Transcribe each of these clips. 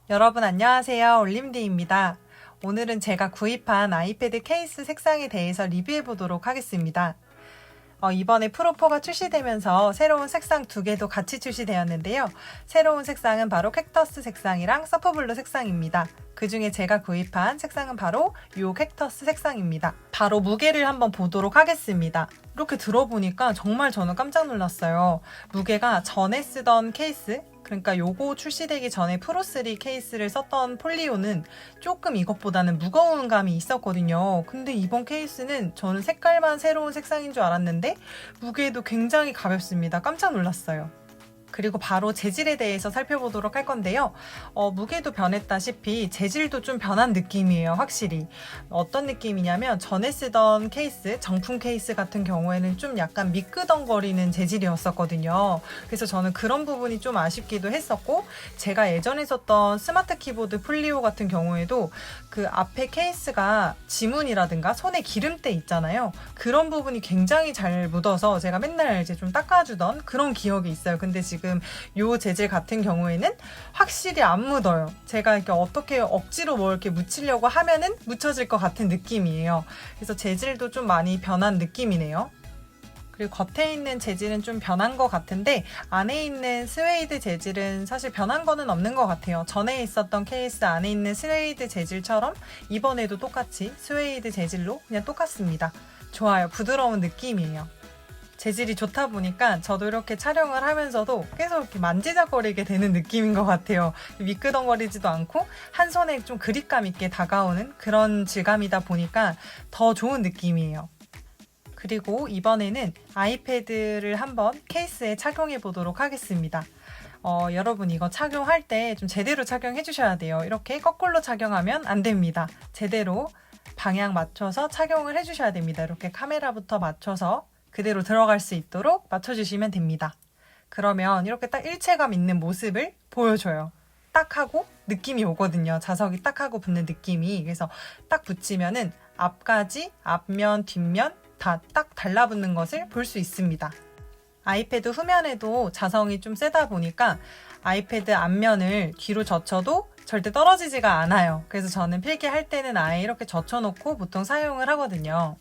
여러분 안녕하세요. 올림디입니다. 오늘은 제가 구입한 아이패드 케이스 색상에 대해서 리뷰해 보도록 하겠습니다. 이번에 프로4가 출시되면서 새로운 색상 두 개도 같이 출시되었는데요. 새로운 색상은 바로 캡터스 색상이랑 서프블루 색상입니다. 그 중에 제가 구입한 색상은 바로 이 캡터스 색상입니다. 바로 무게를 한번 보도록 하겠습니다. 이렇게 들어보니까 정말 저는 깜짝 놀랐어요. 무게가 전에 쓰던 케이스, 그러니까 요거 출시되기 전에 프로3 케이스를 썼던 폴리오는 조금 이것보다는 무거운 감이 있었거든요. 근데 이번 케이스는 저는 색깔만 새로운 색상인 줄 알았는데 무게도 굉장히 가볍습니다. 깜짝 놀랐어요. 그리고 바로 재질에 대해서 살펴보도록 할 건데요. 무게도 변했다시피 재질도 좀 변한 느낌이에요. 확실히. 어떤 느낌이냐면 전에 쓰던 케이스, 정품 케이스 같은 경우에는 좀 약간 미끄덩거리는 재질이었었거든요. 그래서 저는 그런 부분이 좀 아쉽기도 했었고, 제가 예전에 썼던 스마트 키보드 폴리오 같은 경우에도 그 앞에 케이스가 지문이라든가 손에 기름때 있잖아요. 그런 부분이 굉장히 잘 묻어서 제가 맨날 이제 좀 닦아주던 그런 기억이 있어요. 근데 지금 이 재질 같은 경우에는 확실히 안 묻어요. 제가 이렇게 어떻게 억지로 뭐 이렇게 묻히려고 하면은 묻혀질 것 같은 느낌이에요. 그래서 재질도 좀 많이 변한 느낌이네요. 그리고 겉에 있는 재질은 좀 변한 것 같은데 안에 있는 스웨이드 재질은 사실 변한 거는 없는 것 같아요. 전에 있었던 케이스 안에 있는 스웨이드 재질처럼 이번에도 똑같이 스웨이드 재질로 그냥 똑같습니다. 좋아요. 부드러운 느낌이에요. 재질이 좋다 보니까 저도 이렇게 촬영을 하면서도 계속 이렇게 만지작거리게 되는 느낌인 것 같아요. 미끄덩거리지도 않고 한 손에 좀 그립감 있게 다가오는 그런 질감이다 보니까 더 좋은 느낌이에요. 그리고 이번에는 아이패드를 한번 케이스에 착용해 보도록 하겠습니다. 여러분 이거 착용할 때 좀 제대로 착용해 주셔야 돼요. 이렇게 거꾸로 착용하면 안 됩니다. 제대로 방향 맞춰서 착용을 해 주셔야 됩니다. 이렇게 카메라부터 맞춰서 그대로 들어갈 수 있도록 맞춰주시면 됩니다. 그러면 이렇게 딱 일체감 있는 모습을 보여줘요. 딱 하고 느낌이 오거든요. 자석이 딱 하고 붙는 느낌이. 그래서 딱 붙이면은 앞까지, 앞면, 뒷면 다 딱 달라붙는 것을 볼 수 있습니다. 아이패드 후면에도 자성이 좀 세다 보니까 아이패드 앞면을 뒤로 젖혀도 절대 떨어지지가 않아요. 그래서 저는 필기할 때는 아예 이렇게 젖혀놓고 보통 사용을 하거든요.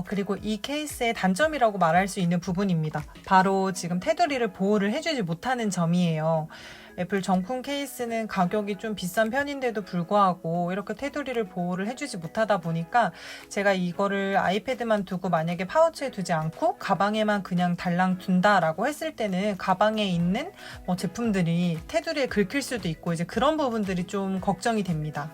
그리고 이 케이스의 단점이라고 말할 수 있는 부분입니다. 바로 지금 테두리를 보호를 해주지 못하는 점이에요. 애플 정품 케이스는 가격이 좀 비싼 편인데도 불구하고 이렇게 테두리를 보호를 해주지 못하다 보니까 제가 이거를 아이패드만 두고 만약에 파우치에 두지 않고 가방에만 그냥 달랑 둔다라고 했을 때는 가방에 있는 제품들이 테두리에 긁힐 수도 있고 이제 그런 부분들이 좀 걱정이 됩니다.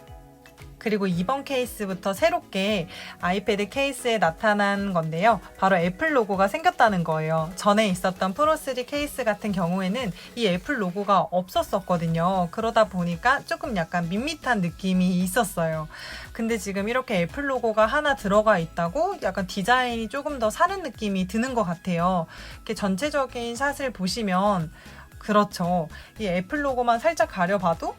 그리고 이번 케이스부터 새롭게 아이패드 케이스에 나타난 건데요. 바로 애플 로고가 생겼다는 거예요. 전에 있었던 프로3 케이스 같은 경우에는 이 애플 로고가 없었었거든요. 그러다 보니까 조금 약간 밋밋한 느낌이 있었어요. 근데 지금 이렇게 애플 로고가 하나 들어가 있다고 약간 디자인이 조금 더 사는 느낌이 드는 것 같아요. 이렇게 전체적인 샷을 보시면 그렇죠. 이 애플 로고만 살짝 가려봐도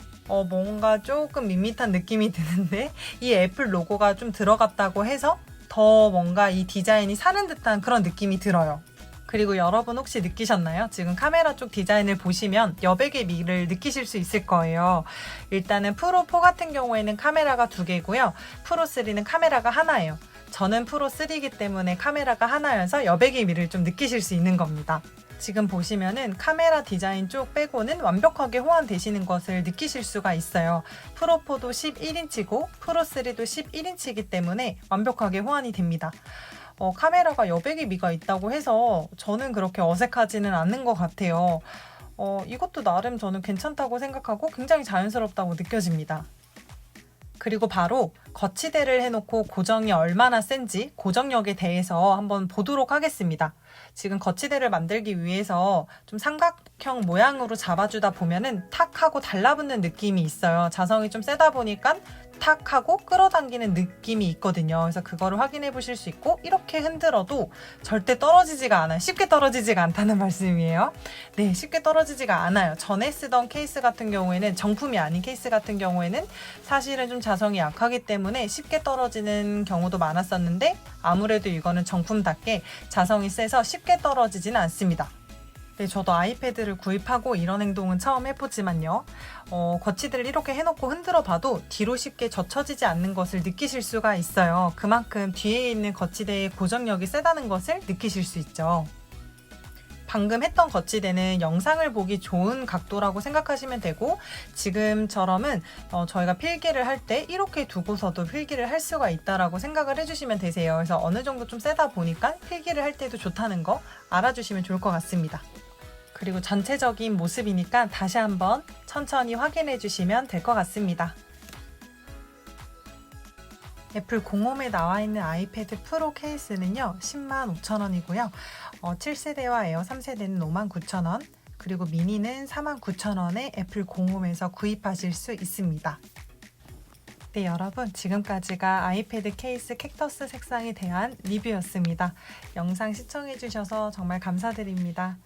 뭔가 조금 밋밋한 느낌이 드는데 이 애플 로고가 좀 들어갔다고 해서 더 뭔가 이 디자인이 사는 듯한 그런 느낌이 들어요. 그리고 여러분 혹시 느끼셨나요? 지금 카메라 쪽 디자인을 보시면 여백의 미를 느끼실 수 있을 거예요. 일단은 프로4 같은 경우에는 카메라가 2개고요. 프로3는 카메라가 하나예요. 저는 프로3이기 때문에 카메라가 하나여서 여백의 미를 좀 느끼실 수 있는 겁니다. 지금 보시면은 카메라 디자인 쪽 빼고는 완벽하게 호환되시는 것을 느끼실 수가 있어요. 프로4도 11인치고 프로3도 11인치이기 때문에 완벽하게 호환이 됩니다. 카메라가 여백의 미가 있다고 해서 저는 그렇게 어색하지는 않는 것 같아요. 이것도 나름 저는 괜찮다고 생각하고 굉장히 자연스럽다고 느껴집니다. 그리고 바로 거치대를 해놓고 고정이 얼마나 센지 고정력에 대해서 한번 보도록 하겠습니다. 지금 거치대를 만들기 위해서 좀 삼각형 모양으로 잡아주다 보면은 탁 하고 달라붙는 느낌이 있어요. 자성이 좀 세다 보니까 탁 하고 끌어당기는 느낌이 있거든요. 그래서 그거를 확인해 보실 수 있고 이렇게 흔들어도 절대 떨어지지가 않아요. 쉽게 떨어지지가 않다는 말씀이에요. 네, 쉽게 떨어지지가 않아요. 전에 쓰던 케이스 같은 경우에는 정품이 아닌 케이스 같은 경우에는 사실은 좀 자성이 약하기 때문에 쉽게 떨어지는 경우도 많았었는데 아무래도 이거는 정품답게 자성이 세서 쉽게 떨어지지는 않습니다. 네, 저도 아이패드를 구입하고 이런 행동은 처음 해보지만요. 거치대를 이렇게 해놓고 흔들어 봐도 뒤로 쉽게 젖혀지지 않는 것을 느끼실 수가 있어요. 그만큼 뒤에 있는 거치대의 고정력이 세다는 것을 느끼실 수 있죠. 방금 했던 거치대는 영상을 보기 좋은 각도라고 생각하시면 되고, 지금처럼은 저희가 필기를 할 때 이렇게 두고서도 필기를 할 수가 있다라고 생각을 해주시면 되세요. 그래서 어느 정도 좀 세다 보니까 필기를 할 때도 좋다는 거 알아주시면 좋을 것 같습니다. 그리고 전체적인 모습이니까 다시 한번 천천히 확인해 주시면 될 것 같습니다. 애플 공홈에 나와 있는 아이패드 프로 케이스는요, 105,000원이고요. 7세대와 에어 3세대는 59,000원, 그리고 미니는 49,000원에 애플 공홈에서 구입하실 수 있습니다. 네, 여러분, 지금까지가 아이패드 케이스 캡터스 색상에 대한 리뷰였습니다. 영상 시청해 주셔서 정말 감사드립니다.